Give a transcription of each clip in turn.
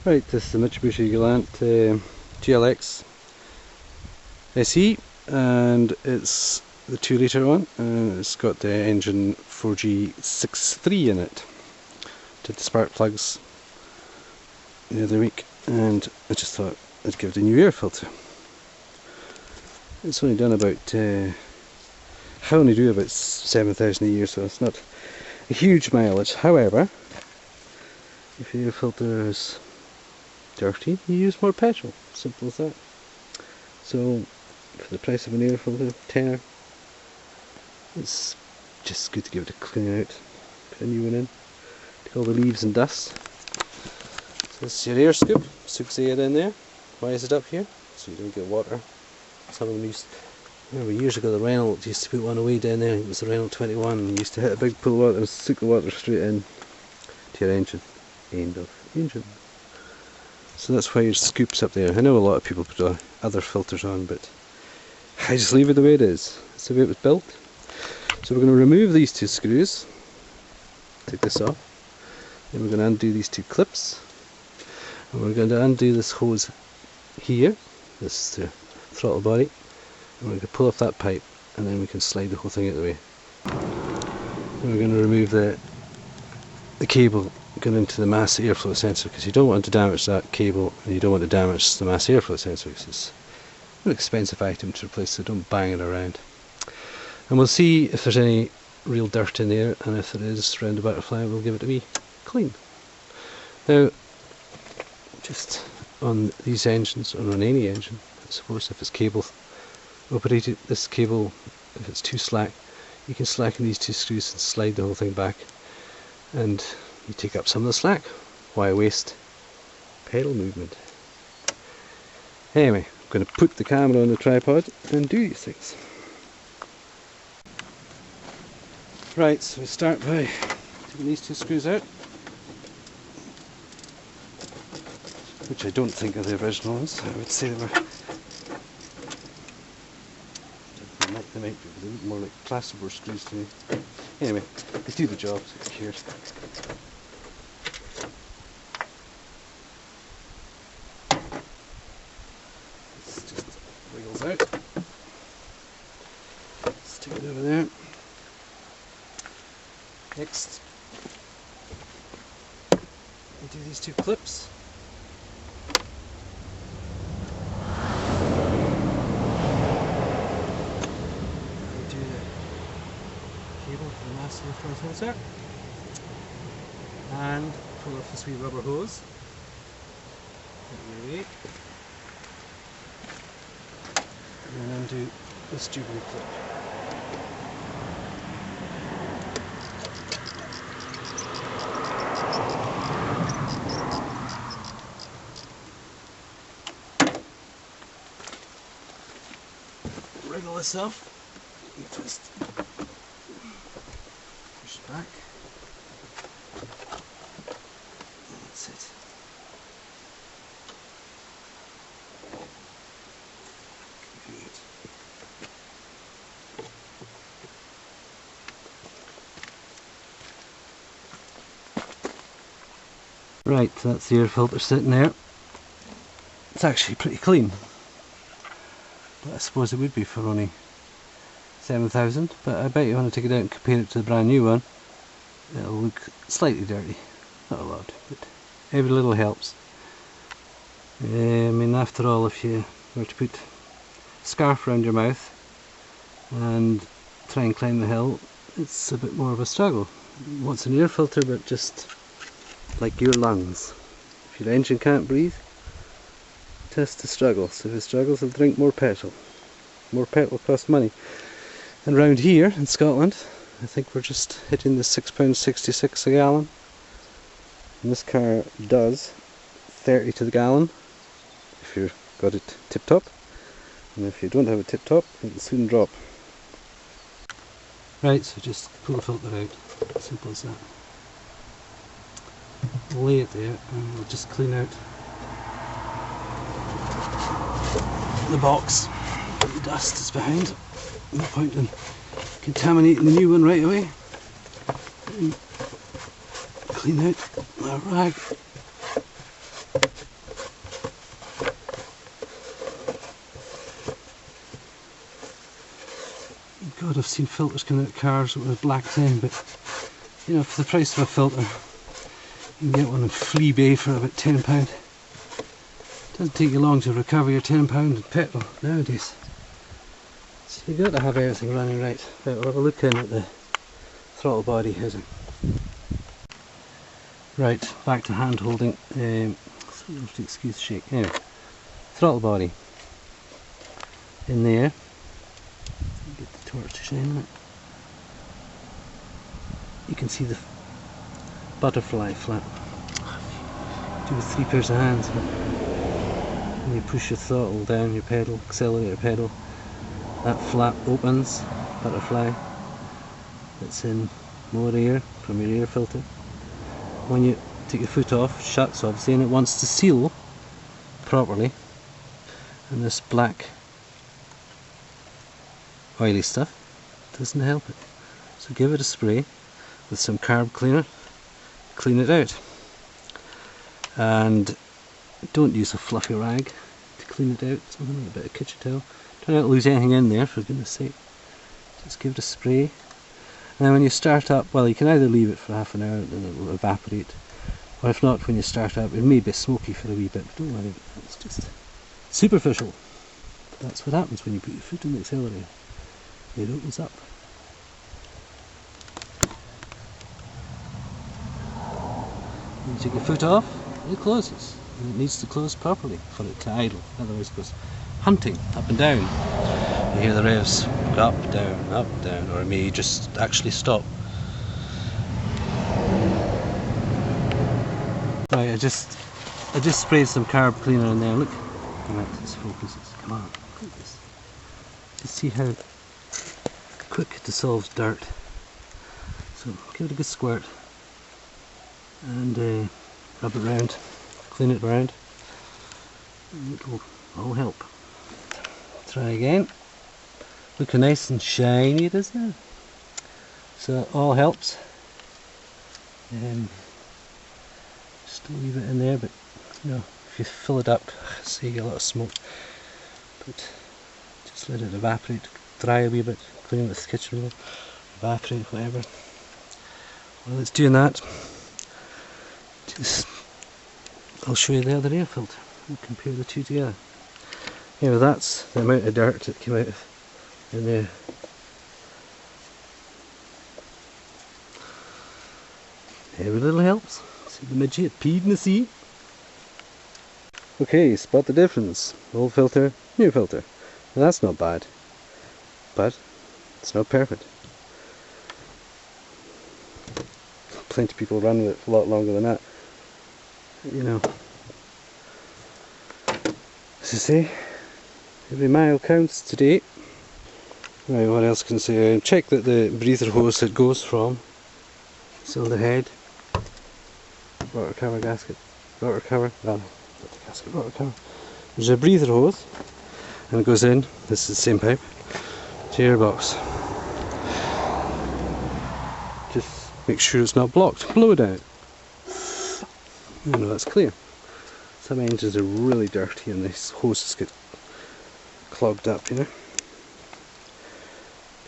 Right, this is the Mitsubishi Galant GLX SE, and it's the 2 litre one, and it's got the engine 4G63 in it. Did the spark plugs the other week, and I just thought I'd give it a new air filter. It's only done about, I only do about 7,000 a year, so it's not a huge mileage. However, if your air filter is dirty, you use more petrol. Simple as that. So, for the price of an air filter, tenner, it's just good to give it a clean out. Put a new one in. Take all the leaves and dust. So this is your air scoop. Scoops the air in there. Why is it up here? So you don't get water. Some of them used, I remember years ago the Reynolds used to put one away down there. It was the Reynolds 21, and you used to hit a big pool of water and soak the water straight in to your engine. End of engine. So that's why your scoop's up there. I know a lot of people put other filters on, but I just leave it the way it is. That's the way it was built. So we're going to remove these two screws. Take this off. Then we're going to undo these two clips. And we're going to undo this hose here. This is the throttle body. And we're going to pull off that pipe, and then we can slide the whole thing out of the way. And we're going to remove the cable going into the mass airflow sensor, because you don't want to damage that cable, and you don't want to damage the mass airflow sensor, because it's an expensive item to replace, so don't bang it around. And we'll see if there's any real dirt in there, and if there is around the butterfly, we'll give it a wee clean. Now, just on these engines, or on any engine, I suppose, if it's cable operated, this cable, if it's too slack, you can slacken these two screws and slide the whole thing back, and you take up some of the slack. Why waste pedal movement? Anyway, I'm going to put the camera on the tripod and do these things. Right, so we start by taking these two screws out, which I don't think are the original ones. I would say they were. They might be, but they look more like plasterboard screws to me. Anyway, they do the job, so who cares? This just wiggles out. Stick it over there. Next, we do these two clips. We do the cable for the mass airflow sensor, and pull off this wee rubber hose. And then undo this jubilee clip. Wriggle this off, you twist, push it back, that's it. Right, that's the air filter sitting there. It's actually pretty clean. But I suppose it would be for only 7,000, but I bet you want to take it out and compare it to the brand new one, it'll look slightly dirty. Not a lot, but every little helps. I mean, after all, if you were to put a scarf around your mouth and try and climb the hill, it's a bit more of a struggle. What's an air filter but just like your lungs? If your engine can't breathe, test the struggle. So if it struggles, it'll drink more petrol. More petrol costs money. And round here in Scotland, I think we're just hitting the £6.66 a gallon. And this car does 30 to the gallon if you've got it tip top. And if you don't have it tip top, it'll soon drop. Right, so just pull the filter out. Simple as that. Lay it there, and we'll just clean out the box. The dust is behind. No point in contaminating the new one right away. And clean out my rag. God, I've seen filters coming out of cars with blacked in, but you know, for the price of a filter, you can get one on Flea Bay for about £10. It doesn't take you long to recover your £10 in petrol nowadays. So you've got to have everything running right. Right, we'll have a look in at the throttle body housing. Right, back to hand holding. So you have to excuse the shake. Anyway, throttle body in there. Get the torch to shine on it. You can see the butterfly flap. Do with 3 pairs of hands. When you push your throttle down, your pedal, accelerator pedal, that flap opens, butterfly. It's in more air from your air filter. When you take your foot off, it shuts obviously, and it wants to seal properly. And this black oily stuff doesn't help it. So give it a spray with some carb cleaner, clean it out. And don't use a fluffy rag to clean it out, something like a bit of kitchen towel. Try not to lose anything in there, for goodness sake. Just give it a spray. And then when you start up, well, you can either leave it for half an hour and then it will evaporate, or if not, when you start up, it may be smoky for a wee bit, but don't worry about that, it's just superficial. That's what happens when you put your foot in the accelerator. It opens up. When you take your foot off, it closes. And it needs to close properly for it to idle, otherwise it goes hunting up and down. You hear the revs up, down, or it may just actually stop. Right, I just sprayed some carb cleaner in there. Look, right, this focuses. Come on, look at this. Just see how quick it dissolves dirt. So give it a good squirt and rub it around, clean it around, and it will all help. Try again. Looking nice and shiny it is now. So it all helps. Just a wee bit in there, but you know, if you fill it up, see you get a lot of smoke. But just let it evaporate, dry a wee bit, clean it with the kitchen roll, evaporate, whatever. While it's doing that, I'll show you the other air filter and compare the two together. Anyway, that's the amount of dirt that came out in there. Every little helps. See the midget peed in the sea. Okay, spot the difference. Old filter, new filter. Now that's not bad, but it's not perfect. Plenty of people run with it a lot longer than that. You know, as I say, every mile counts today. Right, what else can I say? Check that the breather hose it goes from is on the head. Rotor cover gasket. Rotor cover. No, not the gasket, rotor cover. There's a breather hose and it goes in, this is the same pipe, to your box. Just make sure it's not blocked. Blow it out. No, that's clear. Some engines are really dirty and these hoses get clogged up, you know.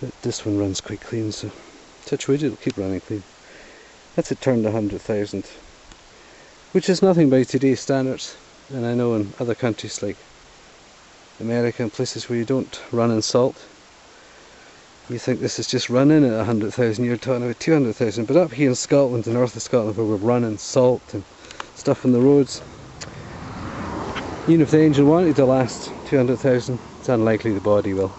But this one runs quite clean, so touch wood, it'll keep running clean. That's it turned 100,000, which is nothing by today's standards. And I know in other countries like America and places where you don't run in salt, you think this is just running at 100,000, you're talking about 200,000. But up here in Scotland, the north of Scotland, where we're running salt and stuff on the roads, even if the engine wanted to last 200,000, it's unlikely the body will.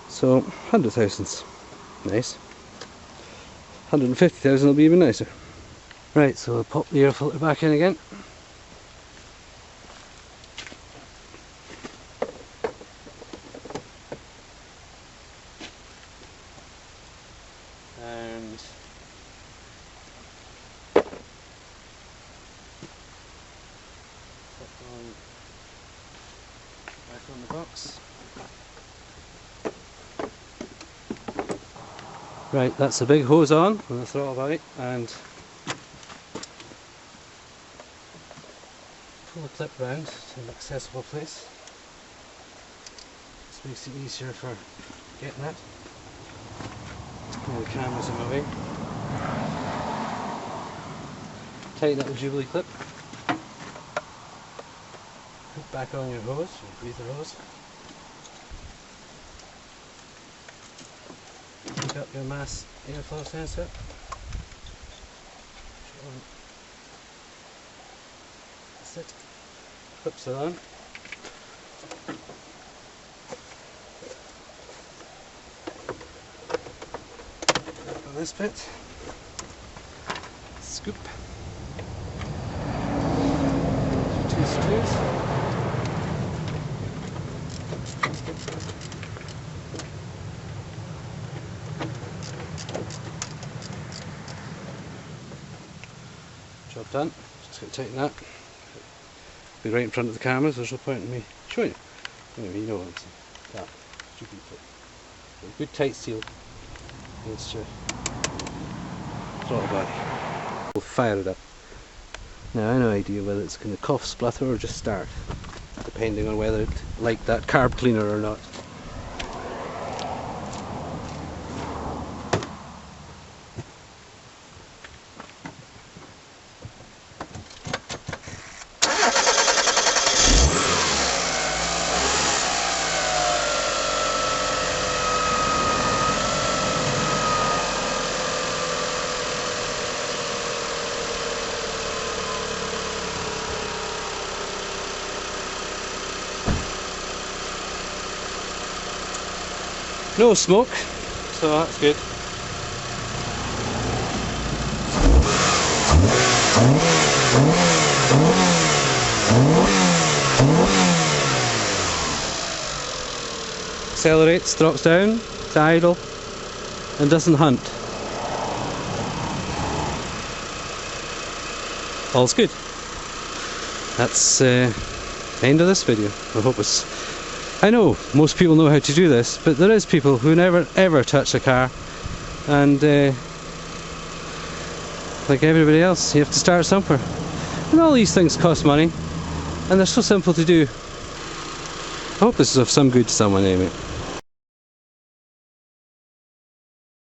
So 100,000's nice. 150,000 will be even nicer. Right, so I'll pop the air filter back in again. And pop on back on the box. Right, that's the big hose on the throttle body, and pull the clip round to an accessible place. This makes it easier for getting it. The camera's in my way. Tighten up the Jubilee clip. Put back on your hose, your breather hose. Pick up your mass airflow sensor. That's it. Clips it on. On this bit. Scoop. 2 screws. Job done. Just going to tighten that. Be right in front of the camera, so there's no point in me showing you. Anyway, you know what I'm saying. That. Stupid clip. A good tight seal against your throttle body. We'll fire it up. Now I have no idea whether it's going to cough, splutter or just start, depending on whether it liked that carb cleaner or not. No smoke, so that's good. Accelerates, drops down, to idle, and doesn't hunt. All's good. That's the end of this video. I hope it's... I know most people know how to do this, but there is people who never ever touch a car, and like everybody else, you have to start somewhere. And all these things cost money, and they're so simple to do. I hope this is of some good to someone anyway.